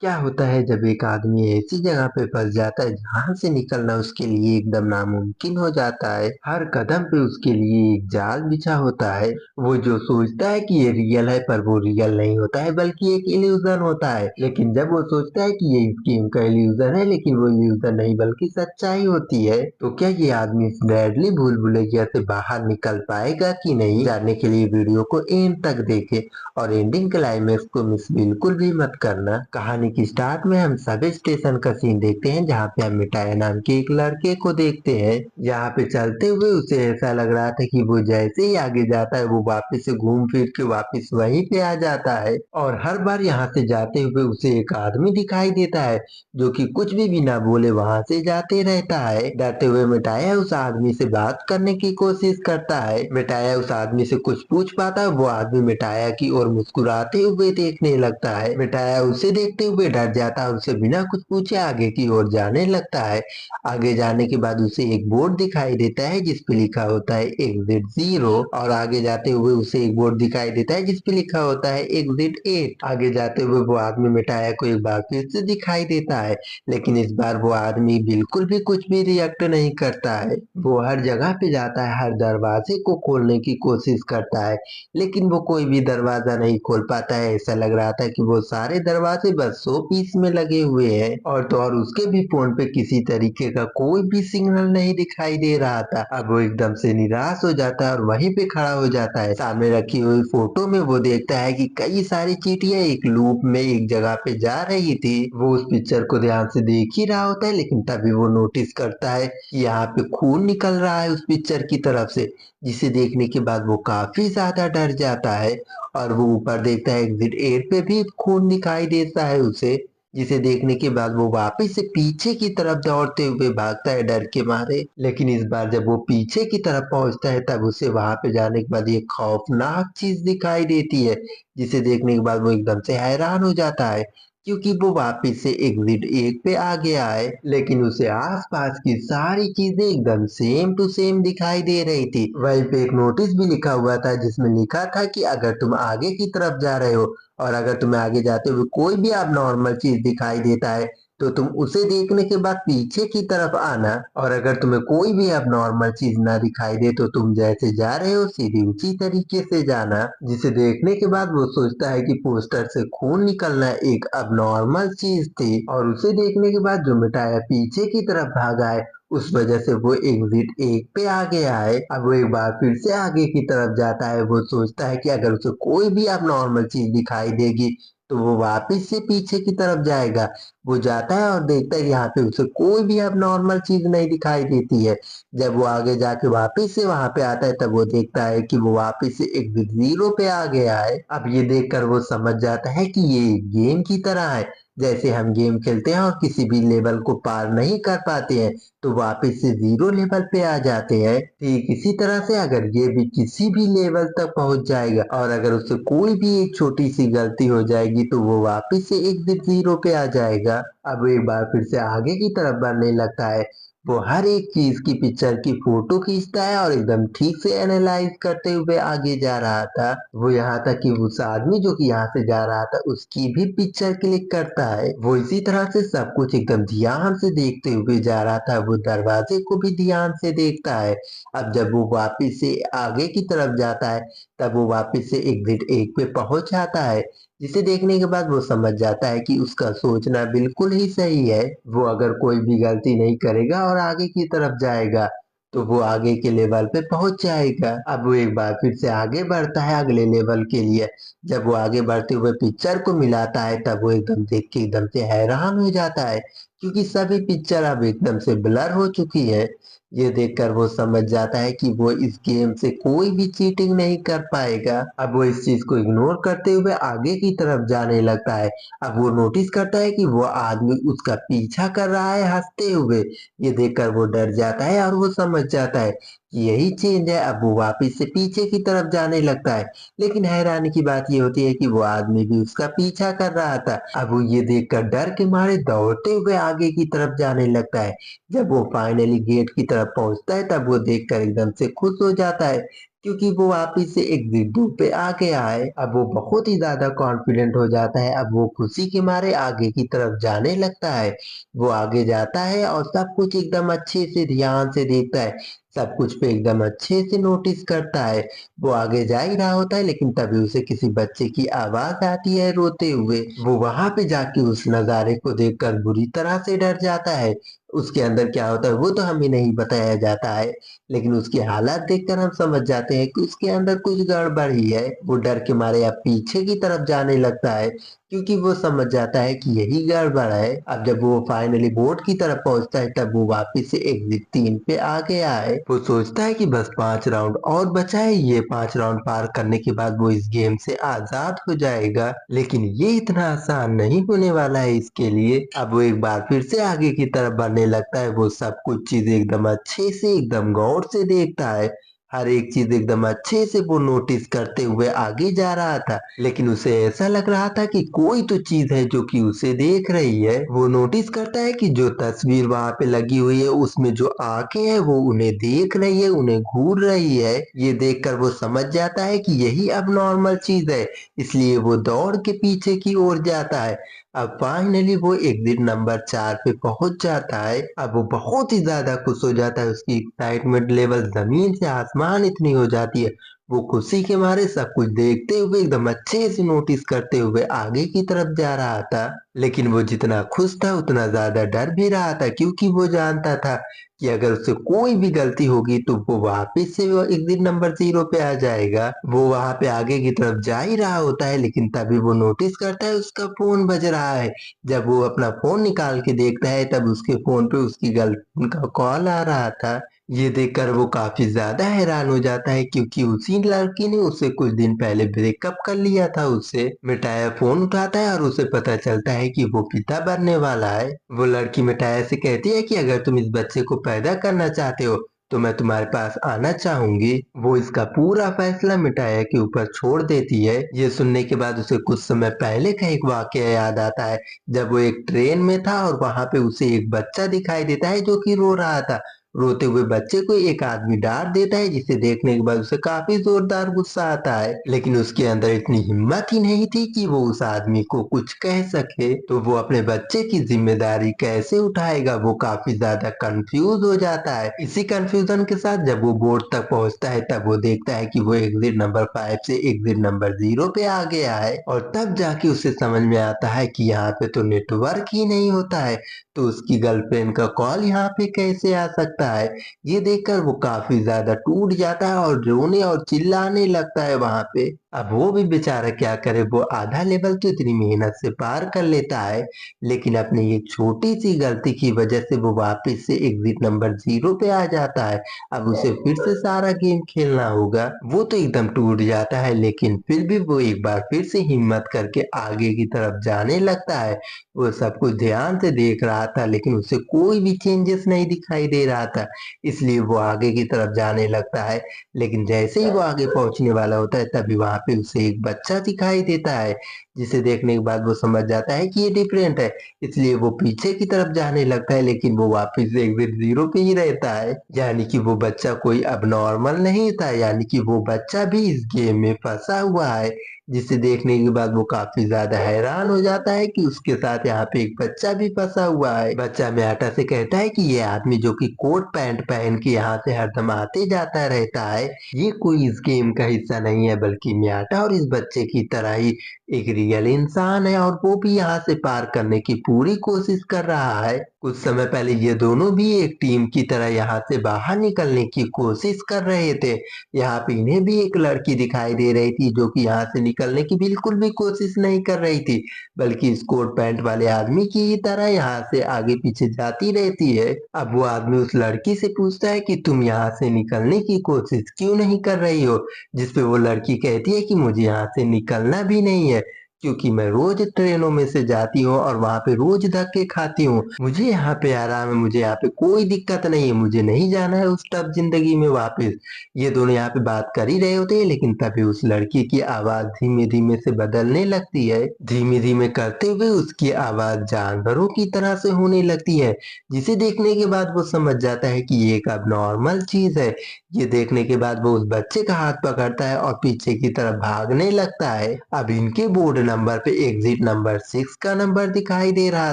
क्या होता है जब एक आदमी ऐसी जगह पे फंस जाता है जहां से निकलना उसके लिए एकदम नामुमकिन हो जाता है। हर कदम पे उसके लिए एक जाल बिछा होता है। वो जो सोचता है कि ये रियल है पर वो रियल नहीं होता है बल्कि एक इल्यूजन होता है। लेकिन जब वो सोचता है कि ये गेम का इल्यूजन है लेकिन वो इल्यूजन नहीं बल्कि सच्चाई होती है। तो क्या ये आदमी इस डेडली भूल भुलैया से बाहर निकल पाएगा कि नहीं, जानने के लिए वीडियो को एंड तक देखे और एंडिंग क्लाइमेक्स को मिस बिल्कुल भी मत करना। कहानी की स्टार्ट में हम सब स्टेशन का सीन देखते हैं जहाँ पे हम मिठाई नाम के एक लड़के को देखते हैं। यहाँ पे चलते हुए उसे ऐसा लग रहा था कि वो जैसे ही आगे जाता है वो वापस से घूम फिर के वापस वहीं पे आ जाता है। और हर बार यहाँ से जाते हुए उसे एक आदमी दिखाई देता है जो कि कुछ भी बिना बोले वहां से जाते रहता है। डरते हुए मिठाया उस आदमी से बात करने की कोशिश करता है। मिठाया उस आदमी से कुछ पूछ पाता है, वो आदमी मिठाया की ओर मुस्कुराते हुए देखने लगता है। मिठाया उसे देखते हुए डर जाता है, उसे बिना कुछ पूछे आगे की ओर जाने लगता है। आगे जाने के बाद उसे एक बोर्ड दिखाई देता है जिसपे लिखा होता है एग्जिट 0। और आगे जाते हुए उसे एक बोर्ड दिखाई देता है जिसपे लिखा होता है एग्जिट 8। आगे जाते हुए वो आदमी मिठाया को एक बार फिर से दिखाई देता है, लेकिन इस बार वो आदमी बिल्कुल भी कुछ भी रिएक्ट नहीं करता है। वो हर जगह पे जाता है, हर दरवाजे को खोलने की कोशिश करता है, लेकिन वो कोई भी दरवाजा नहीं खोल पाता है। ऐसा लग रहा था कि वो सारे दरवाजे बस 100 पीस में लगे हुए हैं। और तो और उसके भी फोन पे किसी तरीके का कोई भी सिग्नल नहीं दिखाई दे रहा था। अब वो एकदम से निराश हो जाता है और वहीं पे खड़ा हो जाता है। सामने रखी हुई फोटो में वो देखता है कि कई सारी चींटियां एक लूप में एक जगह पे जा रही थी। वो उस पिक्चर को ध्यान से देख ही रहा होता है, लेकिन तभी वो नोटिस करता है कि यहाँ पे खून निकल रहा है उस पिक्चर की तरफ से, जिसे देखने के बाद वो काफी ज्यादा डर जाता है। और वो ऊपर देखता है एग्जिट 8 पे भी खून दिखाई देता है उसे, जिसे देखने के बाद वो वापस से पीछे की तरफ दौड़ते हुए भागता है डर के मारे। लेकिन इस बार जब वो पीछे की तरफ पहुंचता है तब उसे वहां पे जाने के बाद एक खौफनाक चीज दिखाई देती है, जिसे देखने के बाद वो एकदम से हैरान हो जाता है क्योंकि वो वापस से एग्जिट 1 पे आ गया है। लेकिन उसे आसपास की सारी चीजें एकदम सेम टू सेम दिखाई दे रही थी। वहीं पे एक नोटिस भी लिखा हुआ था जिसमें लिखा था कि अगर तुम आगे की तरफ जा रहे हो और अगर तुम्हें आगे जाते हुए कोई भी अब नॉर्मल चीज दिखाई देता है तो तुम उसे देखने के बाद पीछे की तरफ आना, और अगर तुम्हें कोई भी अब नॉर्मल चीज ना दिखाई दे तो तुम जैसे जा रहे हो सीधे उसी तरीके से जाना। जिसे देखने के बाद वो सोचता है कि पोस्टर से खून निकलना एक अब नॉर्मल चीज थी, और उसे देखने के बाद जो मिठाया पीछे की तरफ भागा है उस वजह से वो एग्जिट 1 पे आ गया है। अब वो एक बार फिर से आगे की तरफ जाता है। वो सोचता है कि अगर उसे कोई भी अब नॉर्मल चीज दिखाई देगी तो वो वापस से पीछे की तरफ जाएगा। वो जाता है और देखता है यहाँ पे उसे कोई भी अब नॉर्मल चीज नहीं दिखाई देती है। जब वो आगे जाके वापस से वहां पे आता है तब वो देखता है कि वो वापस से एग्जिट 0 पे आ गया है। अब ये देखकर वो समझ जाता है कि ये एक गेम की तरह है। जैसे हम गेम खेलते हैं और किसी भी लेवल को पार नहीं कर पाते हैं तो वापस से 0 लेवल पे आ जाते हैं। ठीक इसी तरह से अगर ये भी किसी भी लेवल तक पहुंच जाएगा और अगर उससे कोई भी एक छोटी सी गलती हो जाएगी तो वो वापस से एग्जिट 0 पे आ जाएगा। अब वो एक बार फिर से आगे की तरफ बढ़ने लगता है। वो हर एक चीज की पिक्चर की फोटो खींचता है और एकदम ठीक से एनालाइज करते हुए आगे जा रहा था। वो यहाँ तक कि उस आदमी जो कि यहाँ से जा रहा था उसकी भी पिक्चर क्लिक करता है। वो इसी तरह से सब कुछ एकदम ध्यान से देखते हुए जा रहा था। वो दरवाजे को भी ध्यान से देखता है। अब जब वो वापस से आगे की तरफ जाता है तब वो वापस से एग्जिट 1 पे पहुंच जाता है, जिसे देखने के बाद वो समझ जाता है कि उसका सोचना बिल्कुल ही सही है। वो अगर कोई भी गलती नहीं करेगा और आगे की तरफ जाएगा तो वो आगे के लेवल पे पहुंच जाएगा। अब वो एक बार फिर से आगे बढ़ता है अगले लेवल के लिए। जब वो आगे बढ़ते हुए पिक्चर को मिलाता है तब वो एकदम देख के एकदम से हैरान हो जाता है क्योंकि सभी पिक्चर अब एकदम से ब्लर हो चुकी है। ये देखकर वो समझ जाता है कि वो इस गेम से कोई भी चीटिंग नहीं कर पाएगा। अब वो इस चीज को इग्नोर करते हुए आगे की तरफ जाने लगता है। अब वो नोटिस करता है कि वो आदमी उसका पीछा कर रहा है हंसते हुए। ये देखकर वो डर जाता है और वो समझ जाता है कि यही चेंज है। अब वो वापस से पीछे की तरफ जाने लगता है, लेकिन हैरानी की बात ये होती है कि वो आदमी भी उसका पीछा कर रहा था। अब वो ये देखकर डर के मारे दौड़ते हुए आगे की तरफ जाने लगता है। जब वो फाइनली गेट की तरफ पहुंचता है तब वो देखकर एकदम से खुश हो जाता है क्योंकि वो वापिस से एग्जिट 2 पे आ गया है। अब वो बहुत ही ज्यादा कॉन्फिडेंट हो जाता है। अब वो खुशी के मारे आगे की तरफ जाने लगता है। वो आगे जाता है और सब कुछ एकदम अच्छे से ध्यान से देखता है। सब कुछ पे एकदम अच्छे से नोटिस करता है। वो आगे जा ही रहा होता है, लेकिन तभी उसे किसी बच्चे की आवाज आती है रोते हुए। वो वहां पे जाके उस नजारे को देखकर बुरी तरह से डर जाता है। उसके अंदर क्या होता है वो तो हमें नहीं बताया जाता है, लेकिन उसकी हालात देखकर हम समझ जाते हैं कि उसके अंदर कुछ गड़बड़ ही है। वो डर के मारे अब पीछे की तरफ जाने लगता है, क्योंकि वो समझ जाता है कि यही गड़बड़ है। अब जब वो फाइनली बोर्ड की तरफ पहुंचता है, तब वो वापस से एग्जिट 3 पे आ गया है। वो सोचता है कि बस 5 राउंड और बचा है, ये 5 राउंड पार करने के बाद वो इस गेम से आजाद हो जाएगा। लेकिन ये इतना आसान नहीं होने वाला है इसके लिए। अब वो एक बार फिर से आगे की तरफ बढ़ने लगता है। वो सब कुछ चीज एकदम अच्छे से एकदम गौर से देखता है। हर एक चीज एकदम अच्छे से वो नोटिस करते हुए आगे जा रहा था, लेकिन उसे ऐसा लग रहा था कि कोई तो चीज है जो कि उसे देख रही है। वो नोटिस करता है कि जो तस्वीर वहां पे लगी हुई है उसमें जो आंखें हैं वो उन्हें देख रही है, उन्हें घूर रही है। ये देखकर वो समझ जाता है कि यही अब नॉर्मल चीज है, इसलिए वो दौड़ के पीछे की ओर जाता है। अब फाइनली वो एग्जिट नंबर 4 पे पहुंच जाता है। अब वो बहुत ही ज्यादा खुश हो जाता है। उसकी एक्साइटमेंट लेवल जमीन से आसमान इतनी हो जाती है। वो खुशी के मारे सब कुछ देखते हुए एकदम अच्छे से नोटिस करते हुए आगे की तरफ जा रहा था। लेकिन वो जितना खुश था उतना ज्यादा डर भी रहा था, क्योंकि वो जानता था कि अगर उससे कोई भी गलती होगी तो वो वापस से वो एग्जिट नंबर 0 पे आ जाएगा। वो वहां पे आगे की तरफ जा ही रहा होता है, लेकिन तभी वो नोटिस करता है उसका फोन बज रहा है। जब वो अपना फोन निकाल के देखता है, तब उसके फोन पे उसकी गर्लफ्रेंड का कॉल आ रहा था। ये देखकर वो काफी ज्यादा हैरान हो जाता है, क्योंकि उसी लड़की ने उससे कुछ दिन पहले ब्रेकअप कर लिया था। उससे मिठाया फोन उठाता है और उसे पता चलता है कि वो पिता बनने वाला है। वो लड़की मिठाया से कहती है कि अगर तुम इस बच्चे को पैदा करना चाहते हो तो मैं तुम्हारे पास आना चाहूंगी। वो इसका पूरा फैसला मिठाया के ऊपर छोड़ देती है। ये सुनने के बाद उसे कुछ समय पहले का एक वाकया याद आता है, जब वो एक ट्रेन में था और वहां पे उसे एक बच्चा दिखाई देता है जो कि रो रहा था। रोते हुए बच्चे को एक आदमी डांट देता है, जिसे देखने के बाद उसे काफी जोरदार गुस्सा आता है, लेकिन उसके अंदर इतनी हिम्मत ही नहीं थी कि वो उस आदमी को कुछ कह सके। तो वो अपने बच्चे की जिम्मेदारी कैसे उठाएगा, वो काफी ज्यादा कंफ्यूज हो जाता है। इसी कंफ्यूजन के साथ जब वो बोर्ड तक पहुंचता है, तब वो देखता है कि वो एग्जिट नंबर 5 से एग्जिट नंबर 0 पे आ गया है। और तब जाके उसे समझ में आता है कि यहाँ पे तो नेटवर्क ही नहीं होता है, तो उसकी गर्लफ्रेंड का कॉल यहाँ पे कैसे आ सकता है। ये देखकर वो काफी ज्यादा टूट जाता है और रोने और चिल्लाने लगता है वहां पे। अब वो भी बेचारा क्या करे, वो आधा लेवल तो इतनी मेहनत से पार कर लेता है, लेकिन अपनी ये छोटी सी गलती की वजह से वो वापस से एग्जिट नंबर 0 पे आ जाता है। अब उसे फिर से सारा गेम खेलना होगा। वो तो एकदम टूट जाता है, लेकिन फिर भी वो एक बार फिर से हिम्मत करके आगे की तरफ जाने लगता है। वो सब कुछ ध्यान से देख रहा था, लेकिन उसे कोई भी चेंजेस नहीं दिखाई दे रहा था, इसलिए वो आगे की तरफ जाने लगता है। लेकिन जैसे ही वो आगे पहुंचने वाला होता है, तभी वहां पे उसे एक बच्चा दिखाई देता है, जिसे देखने के बाद वो समझ जाता है कि ये डिफरेंट है, इसलिए वो पीछे की तरफ जाने लगता है। लेकिन वो वापस से एग्जिट 0 पे ही रहता है, यानी कि वो बच्चा कोई अब नॉर्मल नहीं था, यानी कि वो बच्चा भी इस गेम में फंसा हुआ है। जिसे देखने के बाद वो काफी ज्यादा हैरान हो जाता है कि उसके साथ यहाँ पे एक बच्चा भी फंसा हुआ है। बच्चा म्याटा से कहता है कि ये आदमी जो कि कोट पैंट पहन के यहाँ से हरदम आते जाता रहता है, ये कोई इस गेम का हिस्सा नहीं है, बल्कि म्याटा और इस बच्चे की तरह ही एक रियल इंसान है, और वो भी यहाँ से पार करने की पूरी कोशिश कर रहा है। कुछ समय पहले ये दोनों भी एक टीम की तरह यहाँ से बाहर निकलने की कोशिश कर रहे थे। यहाँ पे इन्हें भी एक लड़की दिखाई दे रही थी, जो कि यहाँ से निकलने की बिल्कुल भी कोशिश नहीं कर रही थी, बल्कि इस कोट पैंट वाले आदमी की ही तरह यहाँ से आगे पीछे जाती रहती है। अब वो आदमी उस लड़की से पूछता है कि तुम यहाँ से निकलने की कोशिश क्यों नहीं कर रही हो, जिसपे वो लड़की कहती है कि मुझे यहाँ से निकलना भी नहीं है, क्योंकि मैं रोज ट्रेनों में से जाती हूँ और वहाँ पे रोज धक्के खाती हूँ। मुझे यहाँ पे आराम है, मुझे यहाँ पे कोई दिक्कत नहीं है, मुझे नहीं जाना है उस टफ जिंदगी में वापस। ये दोनों यहाँ पे बात कर ही रहे होते हैं, लेकिन तभी उस लड़की की आवाज धीमे धीमे से बदलने लगती है। धीमे धीमे करते हुए उसकी आवाज जानवरों की तरह से होने लगती है, जिसे देखने के बाद वो समझ जाता है कि ये एक अब नॉर्मल चीज है। ये देखने के बाद वो उस बच्चे का हाथ पकड़ता है और पीछे की तरफ भागने लगता है। अब इनके बोर्ड नंबर पे एग्जिट नंबर 6 का नंबर दिखाई दे रहा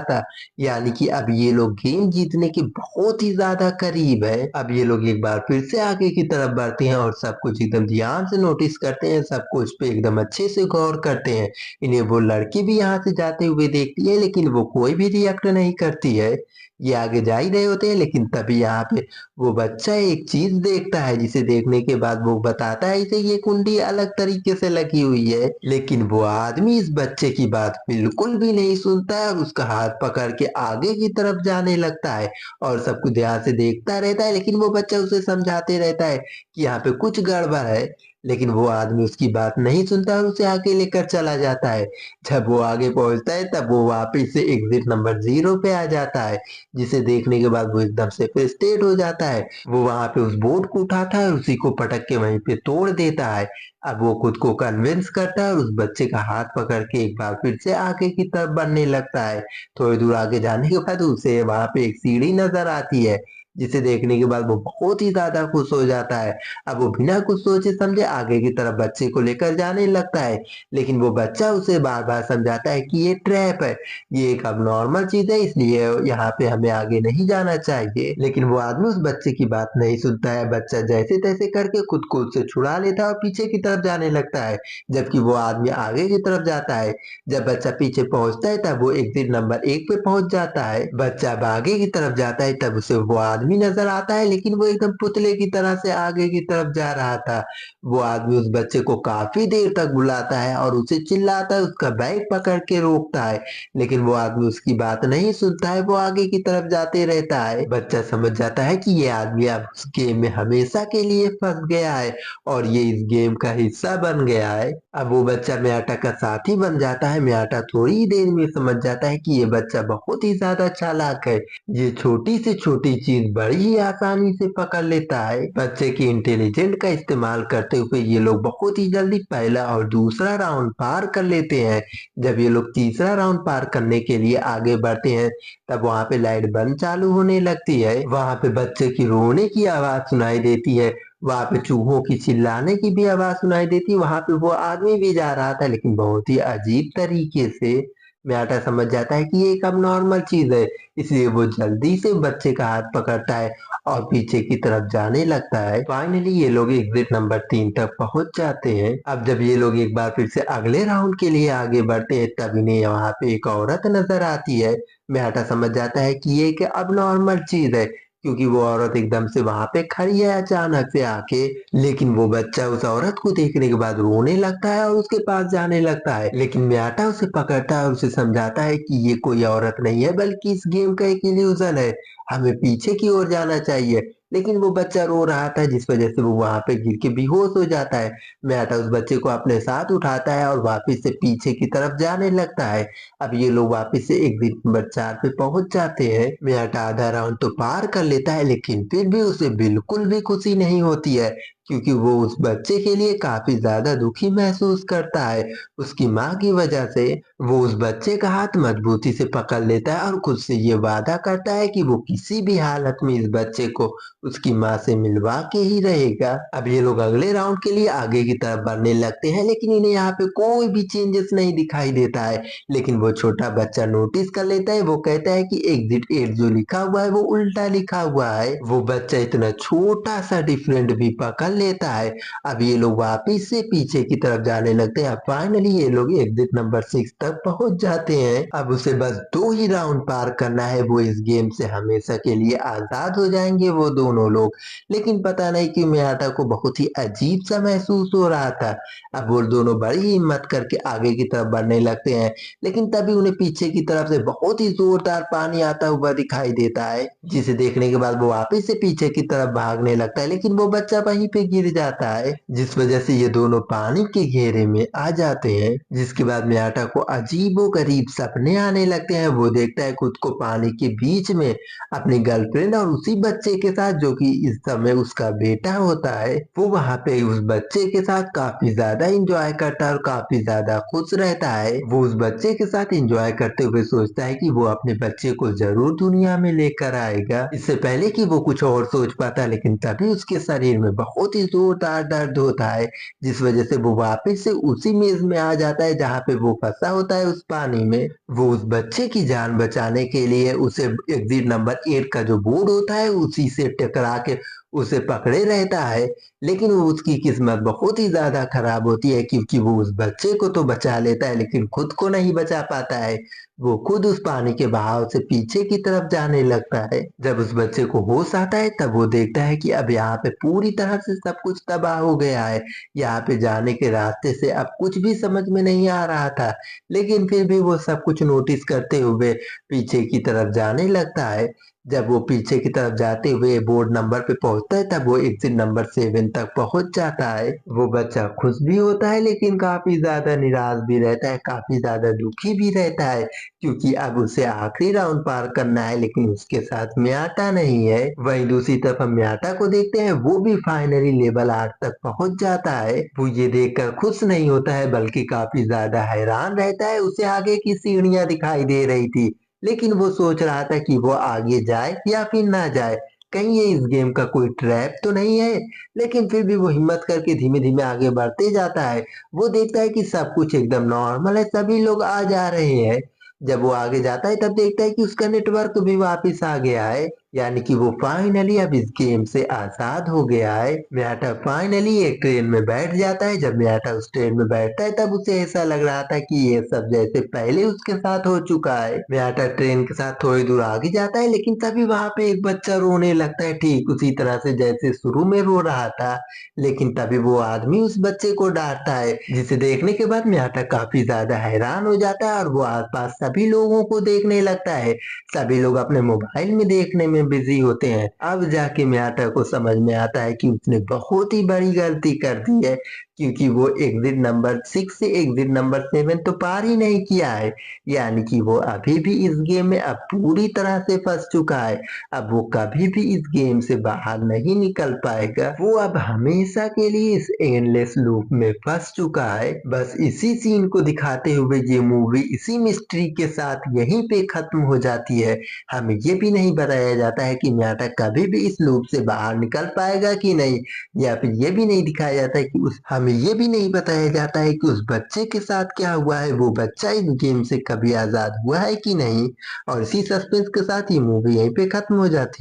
था, यानी कि अब ये लोग गेम जीतने के बहुत ही ज्यादा करीब है। अब ये लोग एक बार फिर से आगे की तरफ बढ़ते हैं और सब कुछ एकदम ध्यान से नोटिस करते हैं, सब कुछ पे एकदम अच्छे से गौर करते हैं। इन्हें वो लड़की भी यहाँ से जाते हुए देखती है, लेकिन वो कोई भी रिएक्ट नहीं करती है। ये आगे जा ही रहे होते हैं, लेकिन तभी यहाँ पे वो बच्चा एक चीज देखता है, जिसे देखने के बाद वो बताता है इसे ये कुंडी अलग तरीके से लगी हुई है। लेकिन वो आदमी इस बच्चे की बात बिल्कुल भी नहीं सुनता है और उसका हाथ पकड़ के आगे की तरफ जाने लगता है और सब कुछ ध्यान से देखता रहता है। लेकिन वो बच्चा उसे समझाते रहता है कि यहाँ पे कुछ गड़बड़ है, लेकिन वो आदमी उसकी बात नहीं सुनता और उसे आगे लेकर चला जाता है। जब वो आगे पहुंचता है तब वो वापिस से एग्जिट नंबर 0 पे आ जाता है, जिसे देखने के बाद वो एकदम से फ्रस्ट्रेट हो जाता है। वो वहां पे उस बोर्ड को उठाता है और उसी को पटक के वहीं पे तोड़ देता है। अब वो खुद को कन्विंस करता है और उस बच्चे का हाथ पकड़ के एक बार फिर से आगे की तरफ बढ़ने लगता है। थोड़ी दूर आगे जाने के बाद उसे वहां पे एक सीढ़ी नजर आती है, जिसे देखने के बाद वो बहुत ही ज्यादा खुश हो जाता है। अब वो बिना कुछ सोचे समझे आगे की तरफ बच्चे को लेकर जाने लगता है, लेकिन वो बच्चा उसे बार बार समझाता है कि ये ट्रैप है, ये एक अब नॉर्मल चीज है, इसलिए यहाँ पे हमें आगे नहीं जाना चाहिए। लेकिन वो आदमी उस बच्चे की बात नहीं सुनता है। बच्चा जैसे तैसे करके खुद को उससे छुड़ा लेता है और पीछे की तरफ जाने लगता है, जबकि वो आदमी आगे की तरफ जाता है। जब बच्चा पीछे पहुंचता है तब वो एग्जिट नंबर 1 पे पहुंच जाता है। बच्चा अब आगे की तरफ जाता है तब उसे वो आदमी नजर आता है, लेकिन वो एकदम पुतले की तरह से आगे की तरफ जा रहा था। वो आदमी उस बच्चे को काफी देर तक बुलाता है और उसे चिल्लाता है, उसका बैग पकड़ के रोकता है, लेकिन वो आदमी उसकी बात नहीं सुनता है। वो आगे की तरफ जाते रहता है। बच्चा समझ जाता है कि ये आदमी अब उस गेम में हमेशा के लिए फंस गया है और ये इस गेम का हिस्सा बन गया है। अब वो बच्चा म्याटा का साथी बन जाता है। म्याटा थोड़ी ही देर में समझ जाता है कि ये बच्चा बहुत ही ज्यादा चालाक है, ये छोटी से छोटी चीज बड़ी ही आसानी से पकड़ लेता है। बच्चे की इंटेलिजेंट का इस्तेमाल करते हुए ये लोग बहुत ही जल्दी पहला और दूसरा राउंड पार कर लेते हैं। जब ये लोग तीसरा राउंड पार करने के लिए आगे बढ़ते हैं तब वहां पे लाइट बंद चालू होने लगती है। वहां पे बच्चे की रोने की आवाज सुनाई देती है, वहां पे चूहों की चिल्लाने की भी आवाज सुनाई देती है। वहां पे वो आदमी भी जा रहा था, लेकिन बहुत ही अजीब तरीके से। म्याटा समझ जाता है कि ये एक अब नॉर्मल चीज है, इसलिए वो जल्दी से बच्चे का हाथ पकड़ता है और पीछे की तरफ जाने लगता है। फाइनली ये लोग एग्जिट नंबर 3 तक पहुंच जाते हैं। अब जब ये लोग एक बार फिर से अगले राउंड के लिए आगे बढ़ते हैं तब इन्हें वहां पे एक औरत नजर आती है। म्याटा समझ जाता है कि ये एक अब नॉर्मल चीज है, क्योंकि वो औरत एकदम से वहां पे खड़ी है अचानक से आके। लेकिन वो बच्चा उस औरत को देखने के बाद रोने लगता है और उसके पास जाने लगता है, लेकिन म्याटा उसे पकड़ता है और उसे समझाता है कि ये कोई औरत नहीं है, बल्कि इस गेम का एक इल्यूजन है, हमें पीछे की ओर जाना चाहिए। लेकिन वो बच्चा रो रहा था, जिस वजह से वो वहां पे गिर के बेहोश हो जाता है। म्याटा उस बच्चे को अपने साथ उठाता है और वापिस से पीछे की तरफ जाने लगता है। अब ये लोग वापिस से एग्जिट नंबर 4 पे पहुंच जाते हैं। म्याटा आधा राउंड तो पार कर लेता है, लेकिन फिर भी उसे बिल्कुल भी खुशी नहीं होती है, क्योंकि वो उस बच्चे के लिए काफी ज्यादा दुखी महसूस करता है। उसकी माँ की वजह से वो उस बच्चे का हाथ मजबूती से पकड़ लेता है और खुद से ये वादा करता है कि वो किसी भी हालत में इस बच्चे को उसकी माँ से मिलवा के ही रहेगा। अब ये लोग अगले राउंड के लिए आगे की तरफ बढ़ने लगते हैं, लेकिन इन्हें यहाँ पे कोई भी चेंजेस नहीं दिखाई देता है। लेकिन वो छोटा बच्चा नोटिस कर लेता है, वो कहता है कि एग्जिट 8 जो लिखा हुआ है वो उल्टा लिखा हुआ है। वो बच्चा इतना छोटा सा डिफरेंट भी पकड़ लेता है। अब ये लोग वापिस से पीछे की तरफ जाने लगते हैं। फाइनली ये लोग एग्जिट नंबर 6 तक पहुंच जाते हैं। अब उसे बस 2 ही राउंड पार करना है, वो इस गेम से हमेशा के लिए आजाद हो जाएंगे वो दोनों लोग। लेकिन पता नहीं क्यों म्याटा को बहुत ही अजीब सा महसूस हो रहा था। अब वो दोनों बड़ी हिम्मत करके आगे की तरफ बढ़ने लगते हैं, लेकिन तभी उन्हें पीछे की तरफ से बहुत ही जोरदार पानी आता हुआ दिखाई देता है, जिसे देखने के बाद वो वापस से पीछे की तरफ भागने लगता है। लेकिन वो बच्चा वहीं पे गिर जाता है, जिस वजह से ये दोनों पानी के घेरे में आ जाते हैं। जिसके बाद मियाटा को अजीबोगरीब सपने आने लगते हैं। वो देखता है खुद को पानी के बीच में अपनी गर्लफ्रेंड और उसी बच्चे के साथ, जो कि इस समय उसका बेटा होता है। वो वहाँ पे उस बच्चे के साथ काफी ज्यादा इंजॉय करता है और काफी ज्यादा खुश रहता है। वो उस बच्चे के साथ इंजॉय करते हुए सोचता है कि वो अपने बच्चे को जरूर दुनिया में लेकर आएगा। इससे पहले कि वो कुछ और सोच पाता, लेकिन तभी उसके शरीर में बहुत ही जोरदार दर्द होता है, जिस वजह से वो वापस से उसी मेज में आ जाता है जहाँ पे वो फंसा होता है उस पानी में। वो उस बच्चे की जान बचाने के लिए उसे एग्जिट नंबर 8 का जो बोर्ड होता है उसी से टकरा के उसे पकड़े रहता है। लेकिन वो उसकी किस्मत बहुत ही ज्यादा खराब होती है, क्योंकि वो उस बच्चे को तो बचा लेता है लेकिन खुद को नहीं बचा पाता है। वो खुद उस पानी के बहाव से पीछे की तरफ जाने लगता है। जब उस बच्चे को होश आता है तब वो देखता है कि अब यहाँ पे पूरी तरह से सब कुछ तबाह हो गया है। यहाँ पे जाने के रास्ते से अब कुछ भी समझ में नहीं आ रहा था, लेकिन फिर भी वो सब कुछ नोटिस करते हुए पीछे की तरफ जाने लगता है। जब वो पीछे की तरफ जाते हुए बोर्ड नंबर पे पहुंचता है तब वो एग्जिट नंबर 7 तक पहुंच जाता है। वो बच्चा खुश भी होता है लेकिन काफी ज्यादा निराश भी रहता है, काफी ज्यादा दुखी भी रहता है, क्योंकि अब उसे आखिरी राउंड पार करना है लेकिन उसके साथ म्याटा नहीं है। वहीं दूसरी तरफ हम म्याटा को देखते हैं, वो भी फाइनली लेवल 8 तक पहुंच जाता है। वो ये देखकर खुश नहीं होता है बल्कि काफी ज्यादा हैरान रहता है। उसे आगे की सीढ़ियां दिखाई दे रही थी, लेकिन वो सोच रहा था कि वो आगे जाए या फिर ना जाए, कहीं ये इस गेम का कोई ट्रैप तो नहीं है। लेकिन फिर भी वो हिम्मत करके धीमे धीमे आगे बढ़ते जाता है। वो देखता है कि सब कुछ एकदम नॉर्मल है, सभी लोग आ जा रहे हैं। जब वो आगे जाता है तब देखता है कि उसका नेटवर्क भी वापस आ गया है, यानी कि वो फाइनली अब इस गेम से आजाद हो गया है। म्याटा फाइनली एक ट्रेन में बैठ जाता है। जब म्याटा उस ट्रेन में बैठता है तब उसे ऐसा लग रहा था कि ये सब जैसे पहले उसके साथ हो चुका है। म्याटा ट्रेन के साथ थोड़ी दूर आगे जाता है, लेकिन तभी वहां पे एक बच्चा रोने लगता है, ठीक उसी तरह से जैसे शुरू में रो रहा था। लेकिन तभी वो आदमी उस बच्चे को डांटता है, जिसे देखने के बाद म्याटा काफी ज्यादा हैरान हो जाता है और वो आसपास सभी लोगों को देखने लगता है। सभी लोग अपने मोबाइल में देखने में बिजी होते हैं। अब जाके म्याटा को समझ में आता है कि उसने बहुत ही बड़ी गलती कर दी है, क्योंकि वो एग्जिट नंबर 6 से एग्जिट नंबर 7 तो पार ही नहीं किया है। यानी कि वो अभी भी इस गेम में अब पूरी तरह से फंस चुका है। अब वो कभी भी इस गेम से बाहर नहीं निकल पाएगा। वो अब हमेशा के लिए इस एंडलेस लूप में फंस चुका है। बस इसी सीन को दिखाते हुए ये मूवी इसी मिस्ट्री के साथ यहीं पे खत्म हो जाती है। हमें ये भी नहीं बताया जाता है कि म्याटा कभी भी इस लूप से बाहर निकल पाएगा कि नहीं, या फिर ये भी नहीं दिखाया जाता है कि उस हमें ये भी नहीं बताया जाता है कि उस बच्चे के साथ क्या हुआ है, वो बच्चा इस गेम से कभी आजाद हुआ है कि नहीं। और इसी सस्पेंस के साथ ये मूवी यहीं पे खत्म हो जाती है।